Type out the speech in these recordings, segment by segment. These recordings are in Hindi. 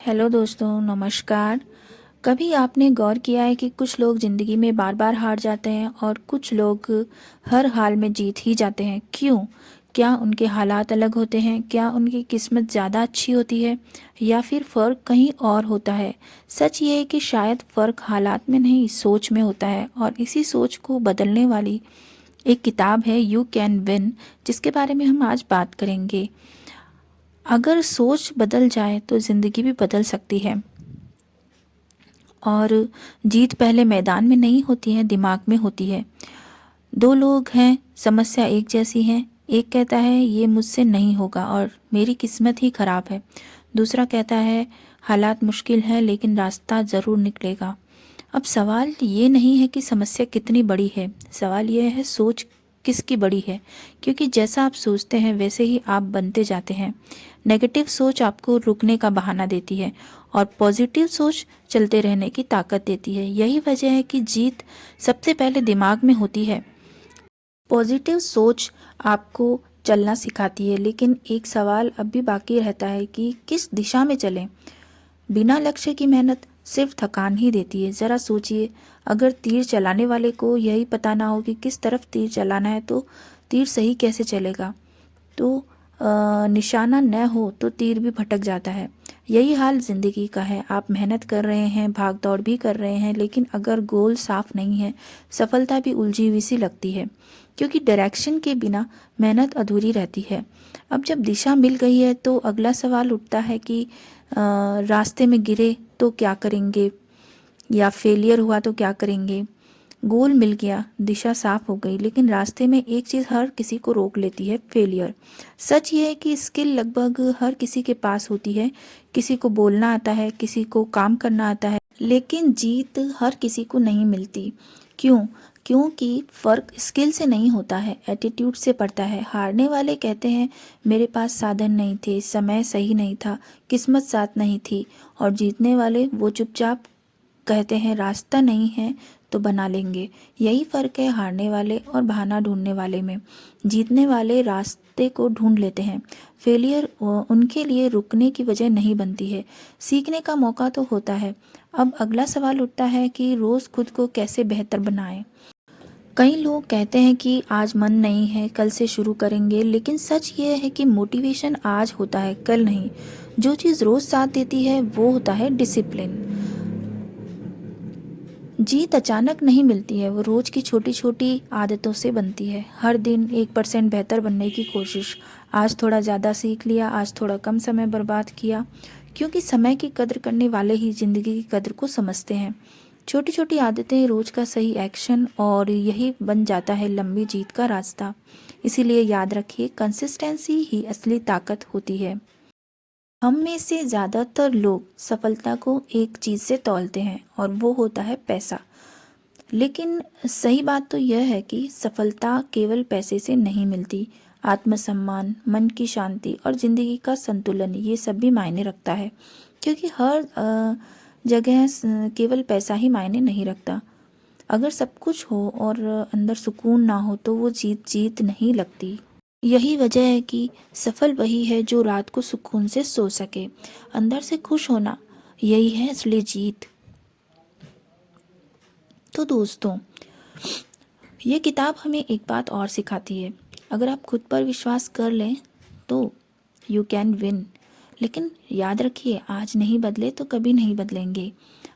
हेलो दोस्तों, नमस्कार। कभी आपने गौर किया है कि कुछ लोग ज़िंदगी में बार बार हार जाते हैं और कुछ लोग हर हाल में जीत ही जाते हैं। क्यों? क्या उनके हालात अलग होते हैं? क्या उनकी किस्मत ज़्यादा अच्छी होती है या फिर फ़र्क कहीं और होता है? सच ये है कि शायद फ़र्क हालात में नहीं, सोच में होता है। और इसी सोच को बदलने वाली एक किताब है यू कैन विन, जिसके बारे में हम आज बात करेंगे। अगर सोच बदल जाए तो ज़िंदगी भी बदल सकती है। और जीत पहले मैदान में नहीं होती है, दिमाग में होती है। दो लोग हैं, समस्या एक जैसी है। एक कहता है ये मुझसे नहीं होगा और मेरी किस्मत ही खराब है। दूसरा कहता है हालात मुश्किल है लेकिन रास्ता ज़रूर निकलेगा। अब सवाल ये नहीं है कि समस्या कितनी बड़ी है, सवाल ये है सोच किसकी बड़ी है। क्योंकि जैसा आप सोचते हैं वैसे ही आप बनते जाते हैं। नेगेटिव सोच आपको रुकने का बहाना देती है और पॉजिटिव सोच चलते रहने की ताकत देती है। यही वजह है कि जीत सबसे पहले दिमाग में होती है। पॉजिटिव सोच आपको चलना सिखाती है, लेकिन एक सवाल अब भी बाकी रहता है कि किस दिशा में चलें। बिना लक्ष्य की मेहनत सिर्फ थकान ही देती है। ज़रा सोचिए, अगर तीर चलाने वाले को यही पता ना हो कि किस तरफ तीर चलाना है तो तीर सही कैसे चलेगा। तो निशाना न हो तो तीर भी भटक जाता है। यही हाल ज़िंदगी का है। आप मेहनत कर रहे हैं, भाग दौड़ भी कर रहे हैं, लेकिन अगर गोल साफ नहीं है, सफलता भी उलझी हुई सी लगती है। क्योंकि डायरेक्शन के बिना मेहनत अधूरी रहती है। अब जब दिशा मिल गई है तो अगला सवाल उठता है कि रास्ते में गिरे तो क्या करेंगे, या फेलियर हुआ तो क्या करेंगे। गोल मिल गया, दिशा साफ हो गई, लेकिन रास्ते में एक चीज़ हर किसी को रोक लेती है, फेलियर। सच ये है कि स्किल लगभग हर किसी के पास होती है। किसी को बोलना आता है, किसी को काम करना आता है, लेकिन जीत हर किसी को नहीं मिलती। क्यों? क्योंकि फ़र्क स्किल से नहीं होता है, एटीट्यूड से पड़ता है। हारने वाले कहते हैं मेरे पास साधन नहीं थे, समय सही नहीं था, किस्मत साथ नहीं थी। और जीतने वाले वो चुपचाप कहते हैं रास्ता नहीं है तो बना लेंगे। यही फ़र्क है हारने वाले और बहाना ढूंढने वाले में। जीतने वाले रास्ते को ढूंढ लेते हैं। फेलियर उनके लिए रुकने की वजह नहीं बनती है, सीखने का मौका तो होता है। अब अगला सवाल उठता है कि रोज़ खुद को कैसे बेहतर बनाएं। कई लोग कहते हैं कि आज मन नहीं है, कल से शुरू करेंगे, लेकिन सच ये है कि मोटिवेशन आज होता है, कल नहीं। जो चीज़ रोज़ साथ देती है वो होता है डिसिप्लिन। जीत अचानक नहीं मिलती है, वो रोज़ की छोटी छोटी आदतों से बनती है। हर दिन 1% बेहतर बनने की कोशिश। आज थोड़ा ज़्यादा सीख लिया, आज थोड़ा कम समय बर्बाद किया। क्योंकि समय की कद्र करने वाले ही ज़िंदगी की कद्र को समझते हैं। छोटी छोटी आदतें, रोज़ का सही एक्शन, और यही बन जाता है लंबी जीत का रास्ता। इसीलिए याद रखिए, कंसिस्टेंसी ही असली ताकत होती है। हम में से ज़्यादातर लोग सफलता को एक चीज़ से तौलते हैं और वो होता है पैसा। लेकिन सही बात तो यह है कि सफलता केवल पैसे से नहीं मिलती। आत्मसम्मान, मन की शांति और ज़िंदगी का संतुलन, ये सब भी मायने रखता है। क्योंकि हर जगह केवल पैसा ही मायने नहीं रखता। अगर सब कुछ हो और अंदर सुकून ना हो तो वो जीत जीत नहीं लगती। यही वजह है कि सफल वही है जो रात को सुकून से सो सके। अंदर से खुश होना, यही है असली जीत। तो दोस्तों, ये किताब हमें एक बात और सिखाती है। अगर आप खुद पर विश्वास कर लें तो यू कैन विन। लेकिन याद रखिए, आज नहीं बदले तो कभी नहीं बदलेंगे।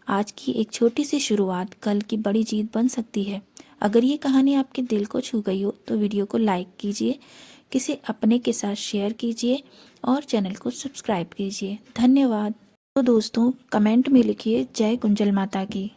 आज की एक छोटी सी शुरुआत कल की बड़ी जीत बन सकती है। अगर ये कहानी आपके दिल को छू गई हो तो वीडियो को लाइक कीजिए, किसी अपने के साथ शेयर कीजिए और चैनल को सब्सक्राइब कीजिए। धन्यवाद। तो दोस्तों, कमेंट में लिखिए जय कुंजल माता की।